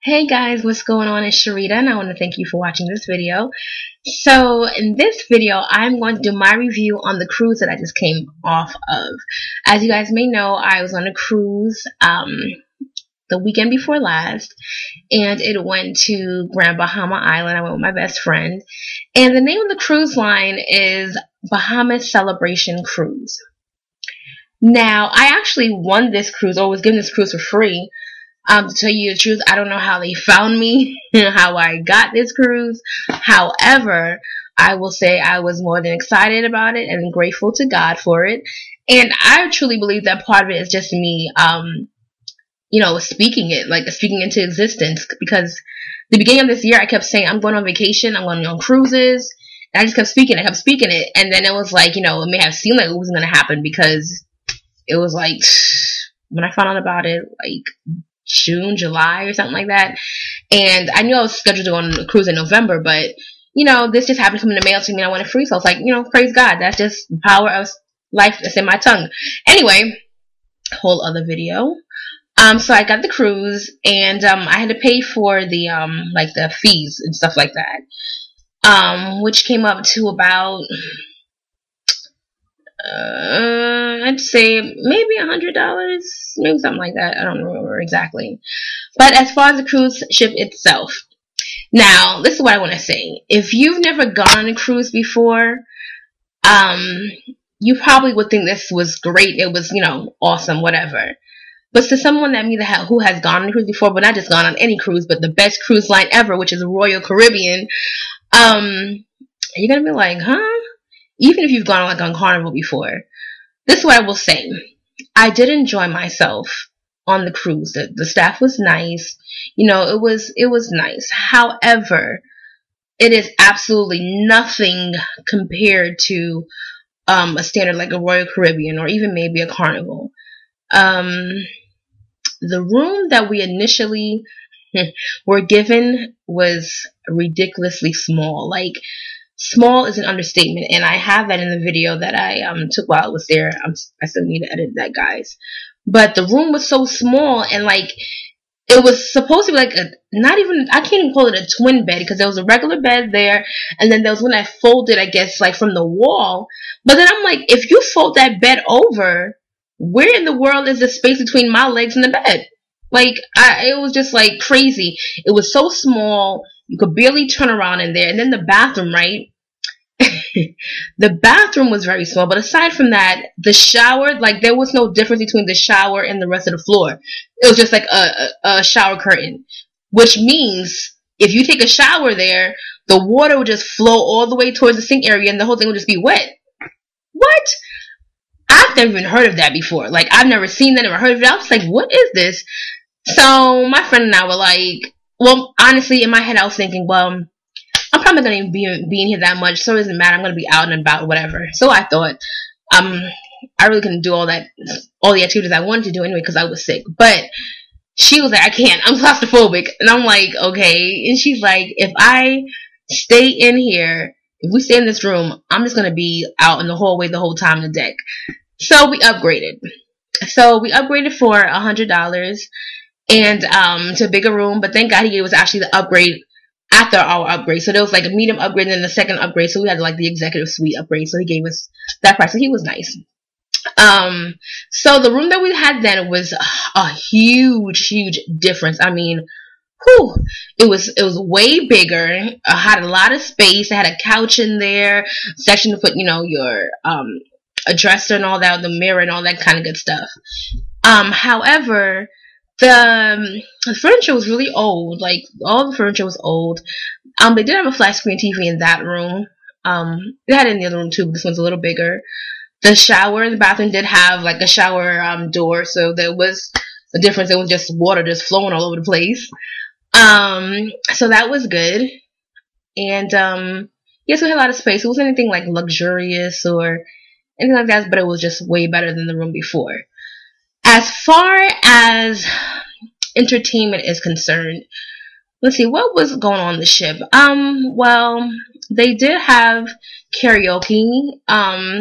Hey guys, what's going on? It's Sharita and I want to thank you for watching this video. So in this video, I'm going to do my review on the cruise that I just came off of. As you guys may know, I was on a cruise the weekend before last, and it went to Bahama Island. I went with my best friend, and the name of the cruise line is Bahama Celebration Cruise. Now, I actually won this cruise, or was given this cruise for free. To tell you the truth, I don't know how they found me, how I got this cruise. However, I will say I was more than excited about it and grateful to God for it. And I truly believe that part of it is just me, speaking it, like speaking into existence. Because the beginning of this year, I kept saying, I'm going on vacation, I'm going on cruises. And I just kept speaking it. And then it was like, it may have seemed like it wasn't going to happen because it was like, when I found out about it, like, June, July, or something like that. And I knew I was scheduled to go on a cruise in November, but, this just happened to come in the mail to me and I went free. So I was like, praise God. That's just the power of life that's in my tongue. Anyway, whole other video. So I got the cruise and, I had to pay for the, the fees and stuff like that. Which came up to about, I'd say maybe $100, maybe something like that. I don't remember exactly. But as far as the cruise ship itself, now this is what I want to say. If you've never gone on a cruise before, you probably would think this was great. It was, awesome, whatever. But to someone like me who has gone on a cruise before, but not just gone on any cruise, but the best cruise line ever, which is Royal Caribbean, you're gonna be like, huh? Even if you've gone on Carnival before, this is what I will say. I did enjoy myself on the cruise. The staff was nice. It was nice. However, it is absolutely nothing compared to a standard like a Royal Caribbean or even maybe a Carnival. The room that we initially were given was ridiculously small. Like, small is an understatement, and I have that in the video that I took while I was there. I still need to edit that, guys. But the room was so small, and it was supposed to be like I can't even call it a twin bed, because there was a regular bed there, and then there was one that folded, I guess, from the wall. But then I'm like, if you fold that bed over, where in the world is the space between my legs and the bed? It was just crazy. It was so small, you could barely turn around in there. And then the bathroom, right? The bathroom was very small, but aside from that, the shower, there was no difference between the shower and the rest of the floor. It was just like a shower curtain, which means if you take a shower there, the water would just flow all the way towards the sink area and the whole thing would just be wet. What? I've never even heard of that before. I've never seen that, never heard of it. I was like, what is this? So my friend and I were like, well, honestly, in my head, I was thinking, well, I'm probably going to be in here that much, so it doesn't matter. I'm going to be out and about, whatever. So I thought, I really couldn't do all the activities I wanted to do anyway because I was sick. But she was like, I can't. I'm claustrophobic. And I'm like, okay. And she's like, if I stay in here, if we stay in this room, I'm just going to be out in the hallway the whole time on the deck. So we upgraded. For $100 and to a bigger room. But thank God he gave us actually the upgrade after our upgrade. So there was a medium upgrade and then the second upgrade. So we had the executive suite upgrade. So he gave us that price. So he was nice. So the room that we had then was a huge difference. I mean, whew, it was way bigger. It had a lot of space. It had a couch in there, section to put, your a dresser and all that, the mirror and all that kind of good stuff. However, the furniture was really old. All the furniture was old. They did have a flat screen TV in that room. They had it in the other room too, but this one's a little bigger. The shower in the bathroom did have a shower door, so there was a difference. It was just water just flowing all over the place. So that was good. And yes, we had a lot of space. It wasn't anything luxurious or anything like that, but it was just way better than the room before. As far as entertainment is concerned, let's see, what was going on the ship? Well, they did have karaoke.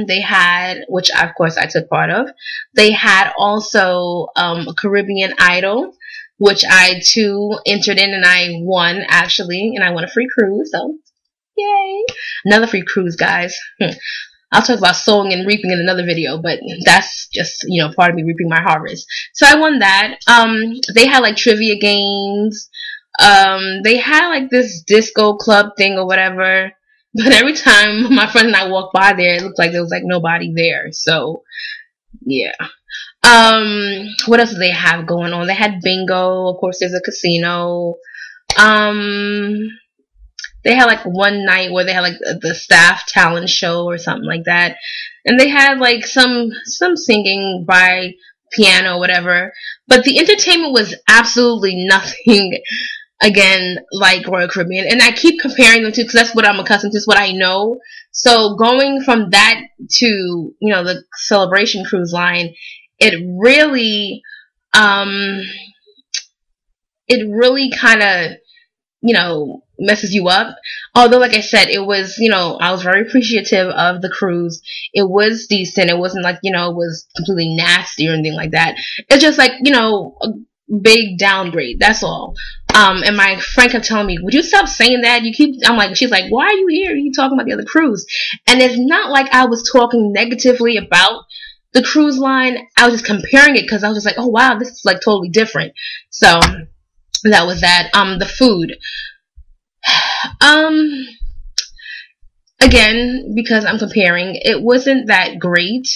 They had, which of course I took part of. They had also a Caribbean Idol. which I too entered in and I won actually, and I won a free cruise. So yay! Another free cruise, guys. I'll talk about sowing and reaping in another video, but that's just, part of me reaping my harvest. So I won that. They had like trivia games. They had like this disco club thing or whatever. But every time my friend and I walked by there, it looked like there was like nobody there. So yeah. What else do they have going on? They had bingo. Of course, there's a casino. They had like one night where they had like the staff talent show or something like that, and they had like some singing by piano or whatever. But the entertainment was absolutely nothing again like Royal Caribbean, and I keep comparing them to because that's what I'm accustomed to, it's what I know. So going from that to the Celebration cruise line, it really kind of messes you up. Although, like I said, it was, I was very appreciative of the cruise. It was decent. It wasn't like, it was completely nasty or anything like that. It's just like, a big downgrade. That's all. And my friend kept telling me, would you stop saying that? She's like, why are you here? You talking about the other cruise? And it's not like I was talking negatively about the cruise line. I was just comparing it because I was just like, oh wow, this is like totally different. So that was that. The food. Again, because I'm comparing, it wasn't that great.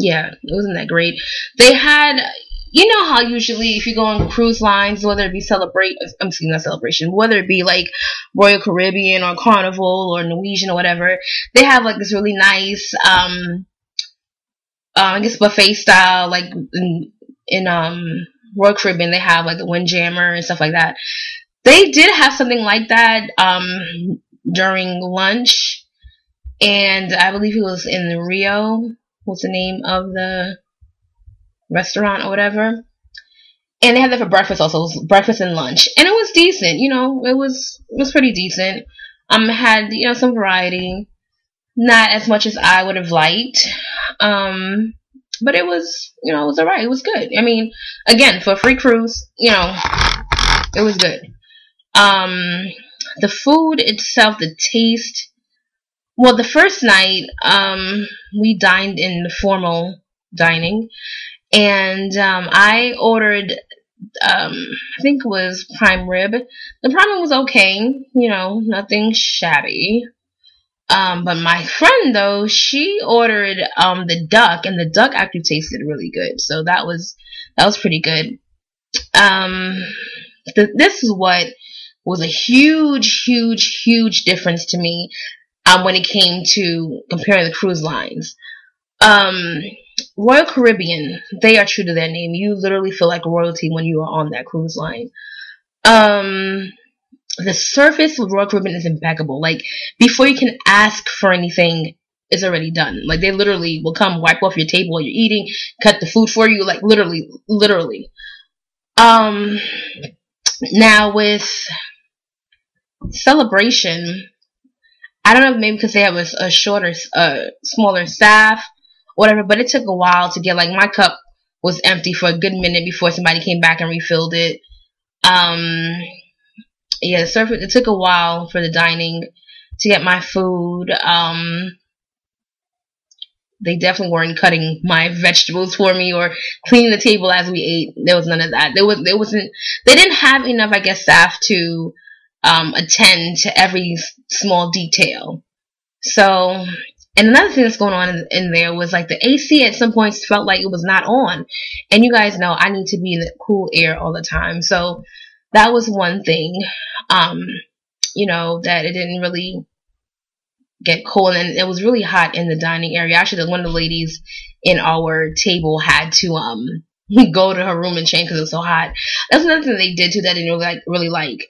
Yeah, it wasn't that great. They had, how usually if you go on cruise lines, whether it be not Celebration, whether it be like Royal Caribbean or Carnival or Norwegian or whatever, they have like this really nice, I guess buffet style, like in Royal Caribbean, they have like the Windjammer and stuff like that. They did have something like that during lunch, and I believe it was in Rio. What's the name of the restaurant or whatever? And they had that for breakfast also. It was breakfast and lunch, and it was decent. It was pretty decent. Had some variety, not as much as I would have liked. But it was, it was alright. It was good. I mean, again, for a free cruise, it was good. The food itself, the taste. Well, the first night, we dined in the formal dining, and I ordered, I think it was prime rib. The prime rib was okay, nothing shabby. But my friend though, she ordered the duck, and the duck actually tasted really good. So that was pretty good. This is what was a huge difference to me when it came to comparing the cruise lines. Royal Caribbean, they are true to their name. You literally feel like royalty when you are on that cruise line. The surface with Royal Caribbean is impeccable. Like, before you can ask for anything, it's already done. Like, they literally will come wipe off your table while you're eating, cut the food for you, like, literally. Now with Celebration, I don't know, maybe because they have a shorter, smaller staff, whatever, but it took a while to get, like, my cup was empty for a good minute before somebody came back and refilled it. Yeah, it took a while for the dining to get my food. They definitely weren't cutting my vegetables for me or cleaning the table as we ate. There was none of that. They didn't have enough, I guess, staff to attend to every small detail. So, and another thing that's going on in there was like the AC at some points felt like it was not on. And you guys know I need to be in the cool air all the time. So that was one thing, that it didn't really get cold, and it was really hot in the dining area. Actually, one of the ladies in our table had to go to her room and change because it was so hot. That's another thing they did too that I didn't really like.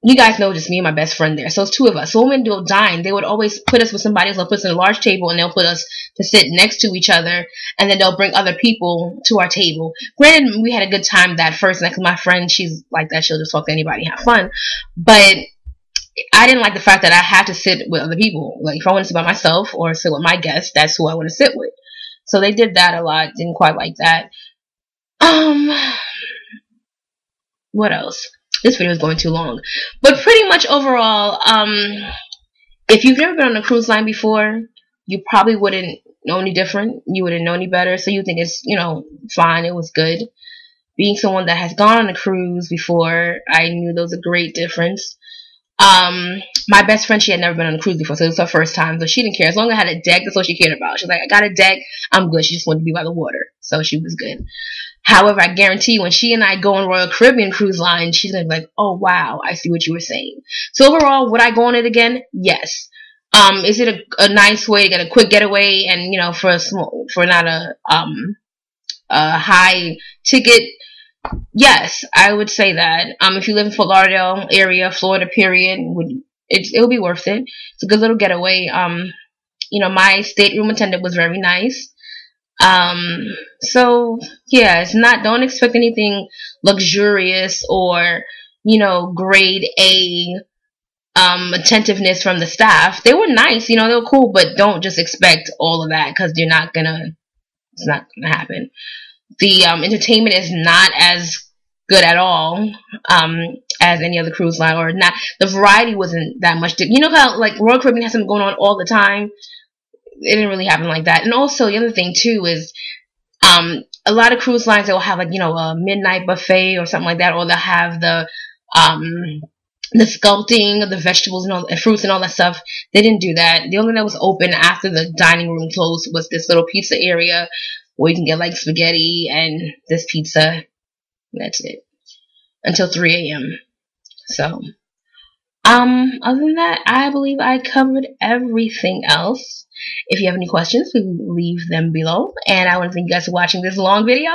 You guys know just me and my best friend there, so it's two of us. So when we would dine, they would always put us with somebody else. They'll put us in a large table, and they'll put us to sit next to each other, and then they'll bring other people to our table. Granted, we had a good time that first night because my friend, she's like that. She'll just talk to anybody and have fun. But I didn't like the fact that I had to sit with other people. Like, if I want to sit by myself or sit with my guests, that's who I want to sit with. So they did that a lot. Didn't quite like that. Um, what else? This video is going too long, but pretty much overall, if you've never been on a cruise line before, you probably wouldn't know any different. You wouldn't know any better, so you think it's, fine. It was good. Being someone that has gone on a cruise before, I knew there was a great difference. My best friend, she had never been on a cruise before, so it was her first time, so she didn't care. As long as I had a deck, that's all she cared about. She's like, I got a deck, I'm good. She just wanted to be by the water, so she was good. However, I guarantee you, when she and I go on Royal Caribbean cruise line, she's gonna be like, oh wow, I see what you were saying. So overall, would I go on it again? Yes. Is it a nice way to get a quick getaway and, for not a high ticket? Yes, I would say that. If you live in Fort Lauderdale area, Florida, period, it would be worth it. It's a good little getaway. My stateroom attendant was very nice. So yeah, don't expect anything luxurious or, grade A, attentiveness from the staff. They were nice, they were cool, but don't just expect all of that, because it's not gonna happen. The entertainment is not as good at all as any other cruise line, or not. The variety wasn't that much. You know how like Royal Caribbean has something going on all the time? It didn't really happen like that. And also the other thing too is a lot of cruise lines, they'll have a midnight buffet or something like that, or they'll have the sculpting of the vegetables and all and fruits and all that stuff. They didn't do that. The only thing that was open after the dining room closed was this little pizza area where you can get like spaghetti and this pizza. That's it. Until 3 a.m. So, other than that, I believe I covered everything else. If you have any questions, please leave them below. And I want to thank you guys for watching this long video.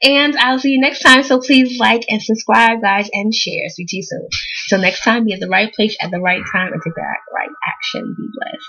And I'll see you next time. So please like and subscribe, guys, and share. Speak to you soon. Till next time, be at the right place at the right time and take the right action. Be blessed.